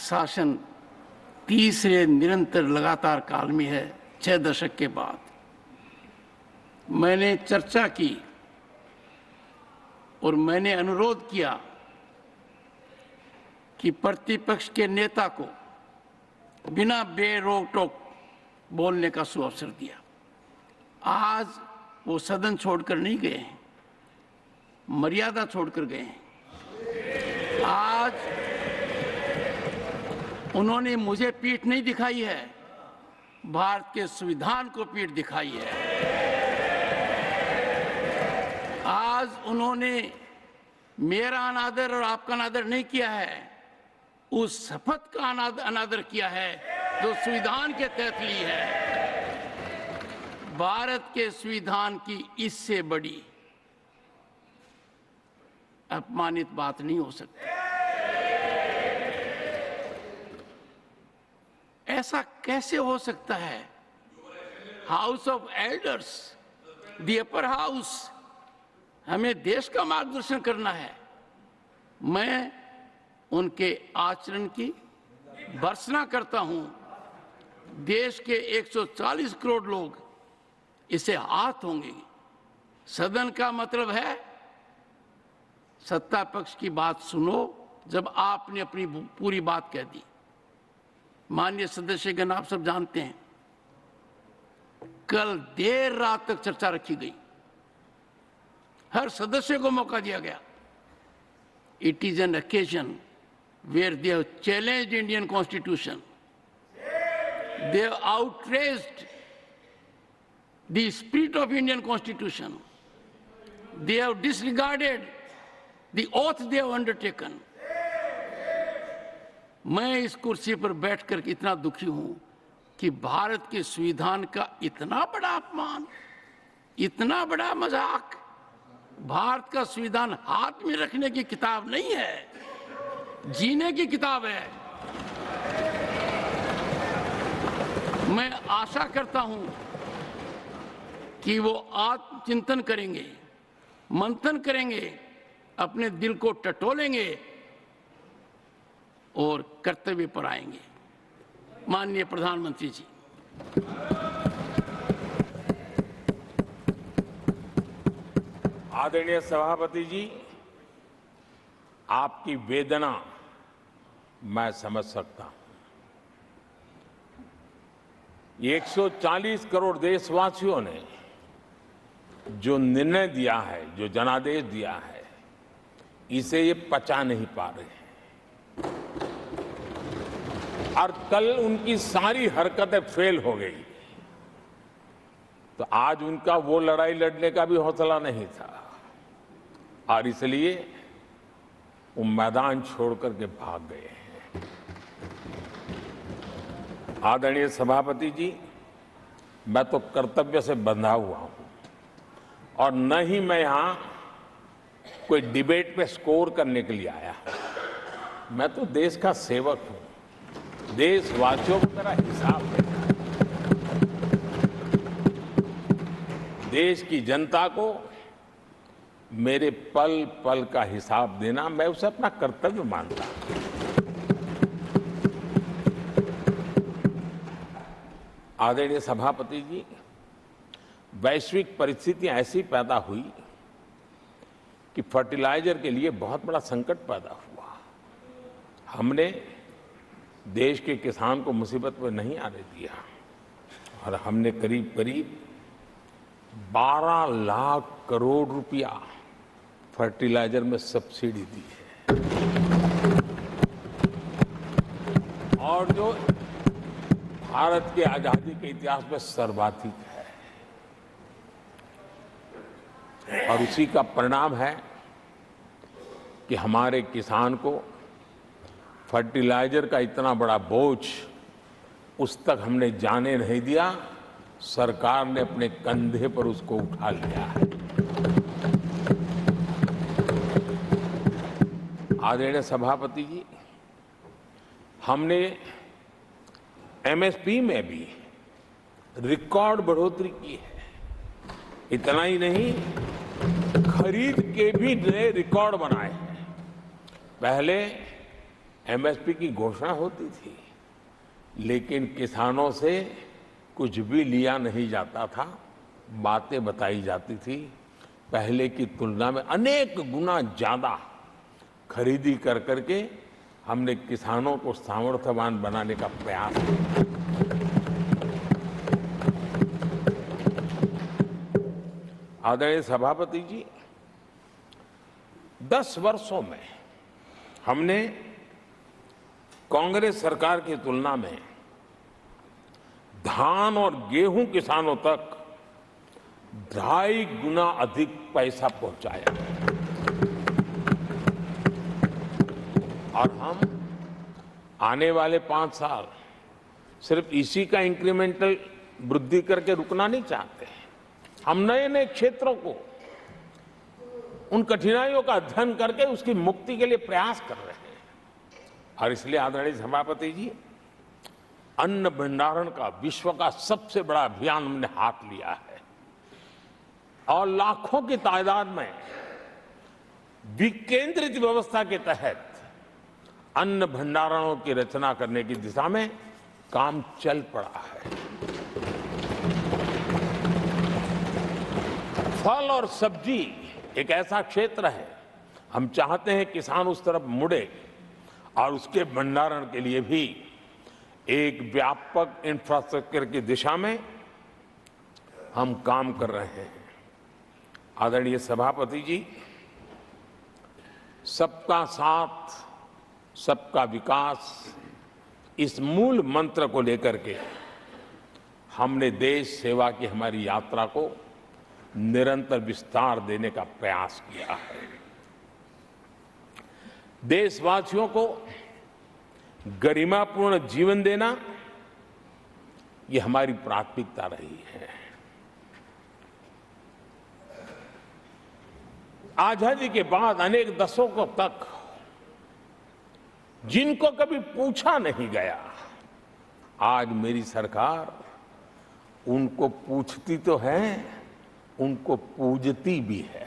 शासन तीसरे निरंतर लगातार काल में है। 6 दशक के बाद मैंने चर्चा की और मैंने अनुरोध किया कि प्रतिपक्ष के नेता को बिना बेरोक टोक बोलने का सुअवसर दिया। आज वो सदन छोड़कर नहीं गए हैं, मर्यादा छोड़कर गए हैं। आज उन्होंने मुझे पीठ नहीं दिखाई है, भारत के संविधान को पीठ दिखाई है। आज उन्होंने मेरा अनादर और आपका अनादर नहीं किया है, उस शपथ का अनादर किया है जो संविधान के तहत ली है। भारत के संविधान की इससे बड़ी अपमानित बात नहीं हो सकती। ऐसा कैसे हो सकता है? House of elders, the upper house, हमें देश का मार्गदर्शन करना है। मैं उनके आचरण की भर्त्सना करता हूं। देश के 140 करोड़ लोग इसे हाथ होंगे। सदन का मतलब है सत्ता पक्ष की बात सुनो जब आपने अपनी पूरी बात कह दी। माननीय सदस्यगण, आप सब जानते हैं कल देर रात तक चर्चा रखी गई, हर सदस्य को मौका दिया गया। It is an occasion where they have challenged Indian Constitution. They have outraged the spirit of Indian Constitution. They have disregarded the oath they have undertaken. मैं इस कुर्सी पर बैठकर इतना दुखी हूं कि भारत के संविधान का इतना बड़ा अपमान, इतना बड़ा मजाक। भारत का संविधान हाथ में रखने की किताब नहीं है, जीने की किताब है। मैं आशा करता हूं कि वो आत्मचिंतन करेंगे, मंथन करेंगे, अपने दिल को टटोलेंगे और कर्तव्य पर आएंगे। माननीय प्रधानमंत्री जी, आदरणीय सभापति जी, आपकी वेदना मैं समझ सकता हूं। ये 140 करोड़ देशवासियों ने जो निर्णय दिया है, जो जनादेश दिया है, इसे ये पचा नहीं पा रहे हैं। और कल उनकी सारी हरकतें फेल हो गई, तो आज उनका वो लड़ाई लड़ने का भी हौसला नहीं था और इसलिए वो मैदान छोड़कर के भाग गए हैं। आदरणीय सभापति जी, मैं तो कर्तव्य से बंधा हुआ हूं और न ही मैं यहां कोई डिबेट पे स्कोर करने के लिए आया हूं। मैं तो देश का सेवक हूं, देशवासियों को मेरा हिसाब देना है। देश की जनता को मेरे पल पल का हिसाब देना, मैं उसे अपना कर्तव्य मानता हूं। आदरणीय सभापति जी, वैश्विक परिस्थितियां ऐसी पैदा हुई कि फर्टिलाइजर के लिए बहुत बड़ा संकट पैदा हुआ। हमने देश के किसान को मुसीबत में नहीं आने दिया और हमने करीब करीब 12 लाख करोड़ रुपया फर्टिलाइजर में सब्सिडी दी है और जो भारत के आजादी के इतिहास में सर्वाधिक है। और उसी का परिणाम है कि हमारे किसान को फर्टिलाइजर का इतना बड़ा बोझ उस तक हमने जाने नहीं दिया। सरकार ने अपने कंधे पर उसको उठा लिया है। आदरणीय सभापति जी, हमने एमएसपी में भी रिकॉर्ड बढ़ोतरी की है। इतना ही नहीं, खरीद के भी नए रिकॉर्ड बनाए हैं। पहले एमएसपी की घोषणा होती थी, लेकिन किसानों से कुछ भी लिया नहीं जाता था, बातें बताई जाती थी। पहले की तुलना में अनेक गुना ज्यादा खरीदी कर करके हमने किसानों को सामर्थ्यवान बनाने का प्रयास किया। आदरणीय सभापति जी, 10 वर्षों में हमने कांग्रेस सरकार की तुलना में धान और गेहूं किसानों तक 2.5 गुना अधिक पैसा पहुंचाया और हम आने वाले 5 साल सिर्फ इसी का इंक्रीमेंटल वृद्धि करके रुकना नहीं चाहते। हम नए नए क्षेत्रों को, उन कठिनाइयों का अध्ययन करके उसकी मुक्ति के लिए प्रयास कर रहे हैं। और इसलिए आदरणीय सभापति जी, अन्न भंडारण का विश्व का सबसे बड़ा अभियान हमने हाथ लिया है और लाखों की तादाद में विकेंद्रित व्यवस्था के तहत अन्न भंडारणों की रचना करने की दिशा में काम चल पड़ा है। फल और सब्जी एक ऐसा क्षेत्र है, हम चाहते हैं किसान उस तरफ मुड़े और उसके भंडारण के लिए भी एक व्यापक इंफ्रास्ट्रक्चर की दिशा में हम काम कर रहे हैं। आदरणीय सभापति जी, सबका साथ, सबका विकास, इस मूल मंत्र को लेकर के हमने देश सेवा की हमारी यात्रा को निरंतर विस्तार देने का प्रयास किया है। देशवासियों को गरिमापूर्ण जीवन देना, ये हमारी प्राथमिकता रही है। आजादी के बाद अनेक दशकों तक जिनको कभी पूछा नहीं गया, आज मेरी सरकार उनको पूछती तो है, उनको पूजती भी है।